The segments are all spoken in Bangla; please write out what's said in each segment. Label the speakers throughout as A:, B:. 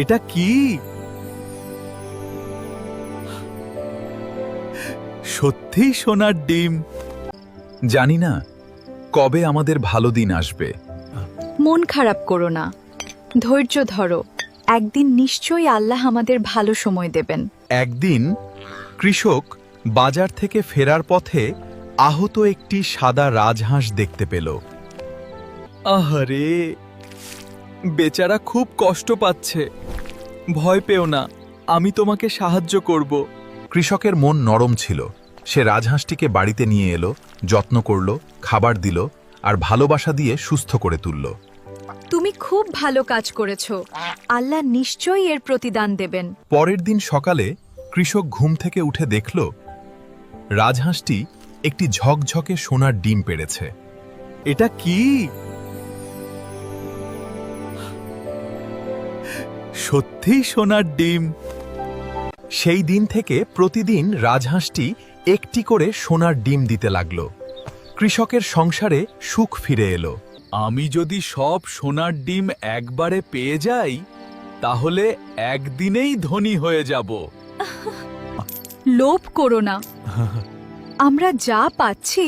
A: এটা কি? সত্যিই সোনার ডিম। জানি না কবে আমাদের ভালো দিন আসবে।
B: মন খারাপ করো না, ধৈর্য ধরো। একদিন নিশ্চয়ই আল্লাহ আমাদের ভালো সময় দেবেন।
A: একদিন কৃষক বাজার থেকে ফেরার পথে আহত একটি সাদা রাজহাঁস দেখতে পেল। আহারে, বেচারা খুব কষ্ট পাচ্ছে। ভয় পেও না, আমি তোমাকে সাহায্য করব। কৃষকের মন নরম ছিল। সে রাজহাঁসটিকে বাড়িতে নিয়ে এলো, যত্ন করল, খাবার দিল আর ভালোবাসা দিয়ে সুস্থ করে তুলল।
B: তুমি খুব ভালো কাজ করেছো, আল্লাহ নিশ্চয়ই এর প্রতিদান দেবেন।
A: পরের দিন সকালে কৃষক ঘুম থেকে উঠে দেখল রাজহাঁসটি একটি ঝকঝকে সোনার ডিম পেড়েছে। এটা কি? সত্যিই সোনার ডিম। সেই দিন থেকে প্রতিদিন রাজহাঁসটি একটি করে সোনার ডিম দিতে লাগল। কৃষকের সংসারে সুখ ফিরে এলো। আমি যদি সব সোনার ডিম একবারে পেয়ে যাই, তাহলে একদিনেই ধনী হয়ে যাব।
B: লোভ করো না, আমরা যা পাচ্ছি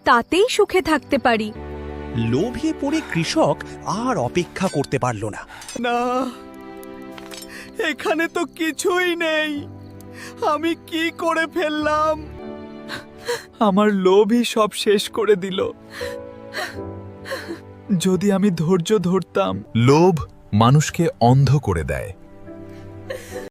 B: তাতেই সুখে থাকতে পারি।
C: লোভে পড়ে কৃষক আর অপেক্ষা করতে পারল না।
A: না, এখানে তো কিছুই নেই। আমি কি করে ফেললাম? আমার লোভই সব শেষ করে দিল। যদি আমি ধৈর্য ধরতাম। লোভ মানুষকে অন্ধ করে দেয়।